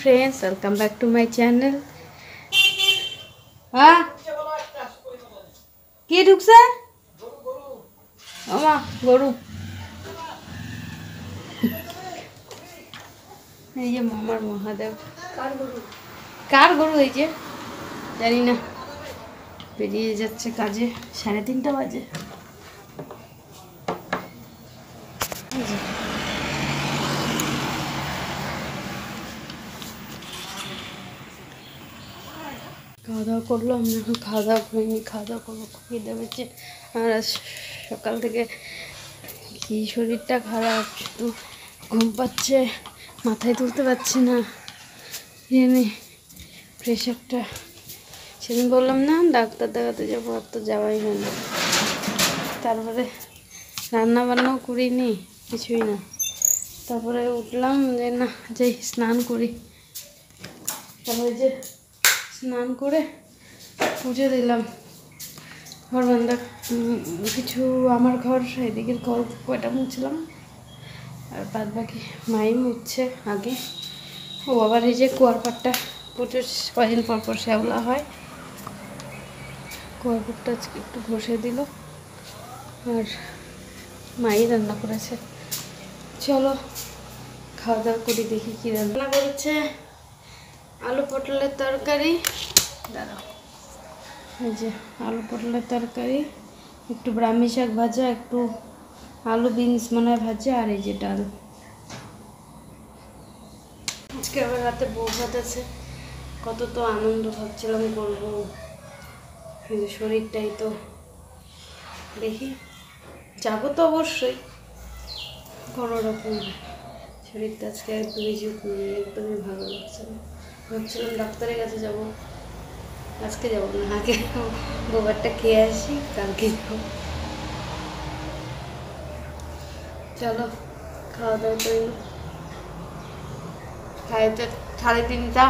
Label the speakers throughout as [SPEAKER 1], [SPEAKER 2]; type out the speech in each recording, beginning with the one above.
[SPEAKER 1] friends, welcome back to my channel. हाँ কি ঢুকছে আমা গরু এই যে মামার মহাদেব কার গরু এই যে জানি না বেরিয়ে যাচ্ছে কাজে 3:30 বাজে খাওয়া দাওয়া করলাম এখন খাওয়া দাওয়া করিনি খাওয়া দাওয়া করবো খিদে পেয়েছে আর সকাল থেকে কি শরীরটা খারাপ শুধু ঘুম পাচ্ছে মাথায় তুলতে পারছি না জানি প্রেশারটা সেদিন বললাম না ডাক্তার দেখাতে যাবো আর তো যাওয়াই হয় না তারপরে রান্না বান্নাও করিনি কিছুই না তারপরে উঠলাম যে না যাই স্নান করি তারপরে যে স্নান করে পুজো দিলাম ঘর বান্ধব কিছু আমার ঘর এদিকের ঘর কয়টা মুছলাম আর বাদ বাকি মাই মুছছে আগে ও আবার এই যে কুয়ারপাটটা প্রচুর কদিন পর পর শ্যাওলা হয় কুয়ারপাটটা আজকে একটু ঘষে দিল আর মাই রান্না করেছে চলো খাওয়া দাওয়া করি দেখি কী রান্না করেছে আলু পটলের তরকারি দাঁড়াও এই যে আলু পটলের তরকারি একটু ব্রাহ্মী শাক ভাজা একটু আলু বিনস মনে হয় ভাজা আর এই যে ডাল আজকে আবার রাতে বউ ভাত আছে কত তো আনন্দ ভাবছিলাম করবো কিন্তু শরীরটাই তো দেখি যাবো তো অবশ্যই কোনো রকম শরীরটা আজকে একদমই জুত নেই একদমই ভালো লাগছে না ভাবছিলাম ডাক্তারের কাছে যাব আজকে যাব না আগে গোবরটা খেয়ে আসি কালকে যাবো চলো খাওয়া দাওয়া করি খাইতে 3:30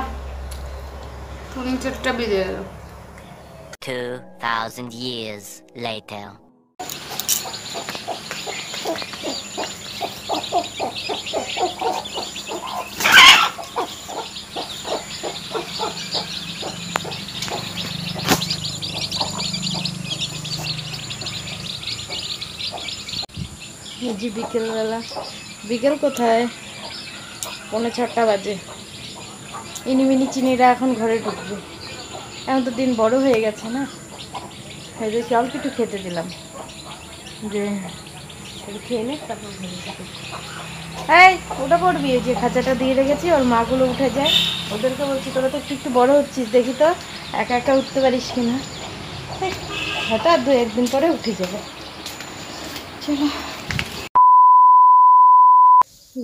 [SPEAKER 1] তুমি 4টা বেজে গেল
[SPEAKER 2] 2000 years later
[SPEAKER 1] জি বিকেলবেলা বিকেল কোথায় 5:45 বাজে ইনিমিনি চিনিরা এখন ঘরে ঢুকবে এখন তো দিন বড় হয়ে গেছে না এই যে অল্প একটু খেতে দিলাম যে খেয়ে নে তারপর ঘরে ঢুকবে এই ওটা করবি যে খাঁচাটা দিয়ে রেখেছি ওর মাগুলো উঠে যায় ওদেরকে বলছি তোরা তো একটু বড় হচ্ছিস দেখি তো একা একা উঠতে পারিস কিনা হঠাৎ 2-1 দিন পরে উঠে যাবে চলো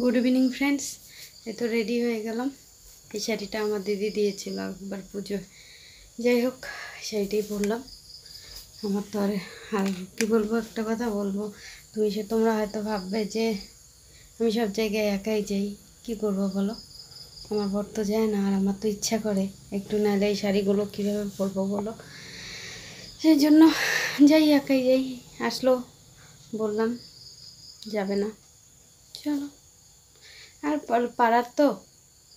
[SPEAKER 1] গুড ইভিনিং ফ্রেন্ডস এই তো রেডি হয়ে গেলাম এই শাড়িটা আমার দিদি দিয়েছিল একবার পুজো যাই হোক শাড়িটাই পরলাম আমার তো আর কী বলবো একটা কথা বলবো তোমরা হয়তো ভাববে যে আমি সব জায়গায় একাই যাই কি করব বলো আমার বর তো যায় না আর আমার তো ইচ্ছা করে একটু নাহলে এই শাড়িগুলো কীভাবে পরবো বলো সেই জন্য যাই একাই যাই আসলো বললাম যাবে না চলো আর পাড়ার তো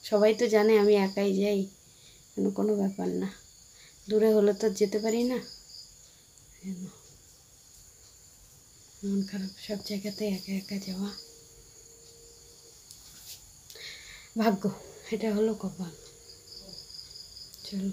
[SPEAKER 1] সবাই তো জানে আমি একাই যাই কোনো ব্যাপার না দূরে হলে তো যেতে পারি না মন খারাপ সব জায়গাতে একা একা যাওয়া ভাগ্য এটা হলো কপাল চলো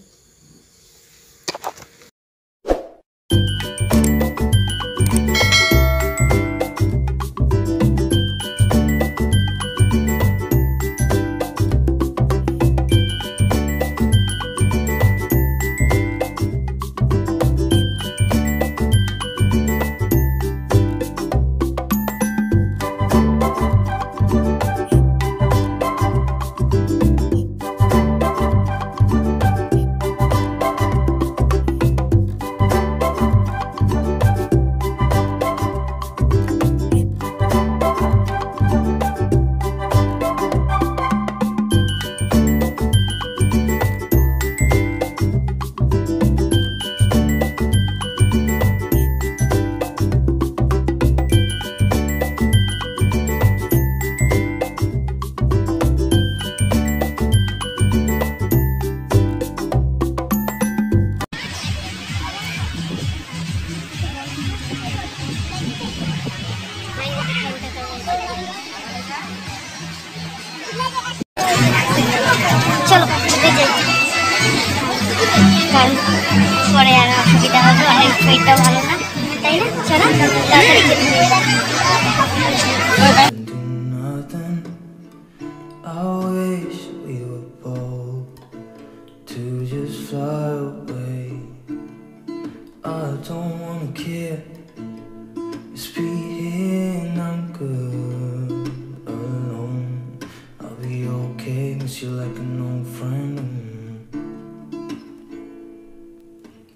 [SPEAKER 3] শরীরটা ভালো না, তাই না? চলো তাড়াতাড়ি খেতে দিয়ে দাও।
[SPEAKER 4] Nothing. I wish we were bold to just fly away. I don't wanna care. It's being I'm good alone. I'll be okay. Miss you like an old friend.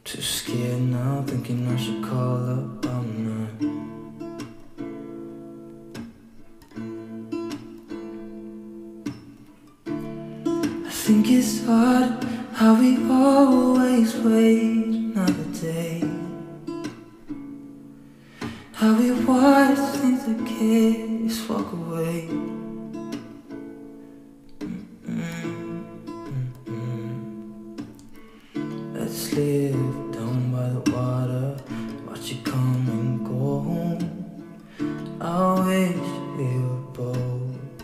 [SPEAKER 4] Too scared now, thinking I should call up. I'm not. I think it's odd how we always wait another day. How we watch things that kids walk away. Let's live down by the water, watch it come and go home. I wish we were bold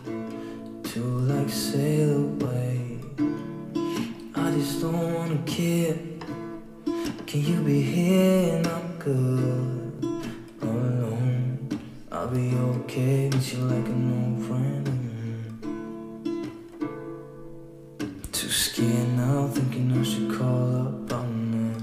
[SPEAKER 4] to like sail away. I just don't wanna care. Can you be here and I'm good alone? I'll be okay, miss you like an old friend. Too scared now, thinking I should call up. I'm not.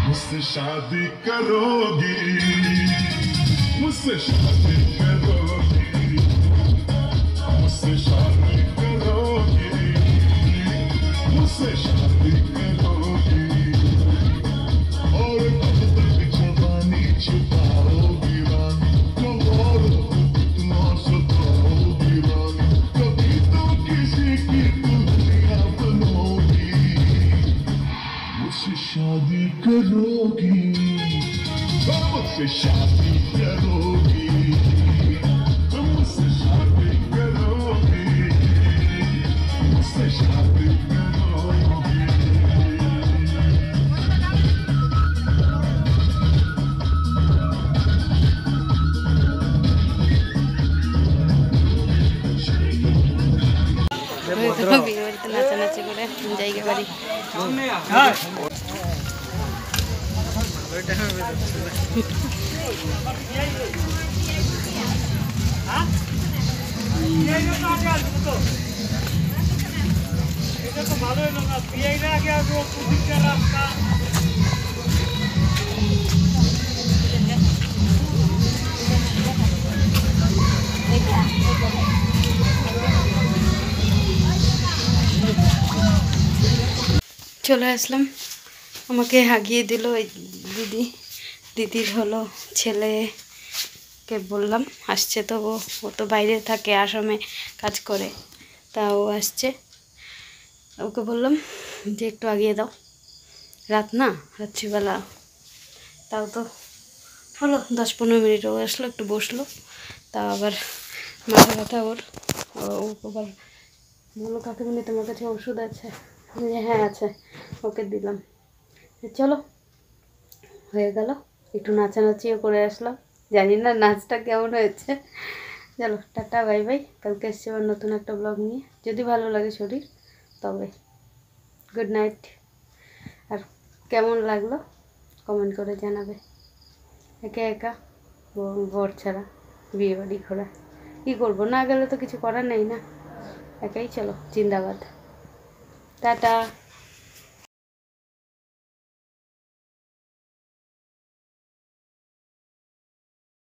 [SPEAKER 5] मुझसे शादी करोगी, मुझसे शादी करोगी, मुझसे शादी करोगी, मुझसे शादी करोगी, और कब तक जवानी छुपाओगी रानी, कब और कितना सताओगी रानी, कभी तो किसी की दुनिया बनोगी, मुझसे शादी करोगी, मुझसे शादी करोगी, मुझसे शादी करोगी, मुझसे शादी करोगी।
[SPEAKER 1] বিয়ে বাড়িতে নাচানাচি করে জায়গা বাড়ি চলে আসলাম। আমাকে হাগিয়ে দিল ওই দিদির হলো ছেলেকে বললাম আসছে, তো ও তো বাইরে থাকে, আসামে কাজ করে, তা ও আসছে, ওকে বললাম যে একটু আগিয়ে দাও, রাত না, রাত্রিবেলা, তাও তো হলো 10-15 মিনিট। ও আসলো, একটু বসলো, তাও আবার মাথা ব্যথা ওর। ও আবার বললো কাকিমনি তোমার কাছে ওষুধ আছে? আমি বলি, হ্যাঁ আছে, ওকে দিলাম। চলো, হয়ে গেল। একটু নাচানাচিও করে আসলাম, জানি না নাচটা কেমন হয়েছে। চলো টাটা, বাই বাই। কালকে এসছি আবার নতুন একটা ব্লগ নিয়ে, যদি ভালো লাগে শরীর তবে। Good night. আর কেমন লাগলো কমেন্ট করে জানাবে। একা একা বর ছাড়া বিয়ে বাড়ি ঘোরা, কী করবো, না গেলে তো কিছু করার নেই না, একাই চলো, জিন্দাবাদ, টাটা।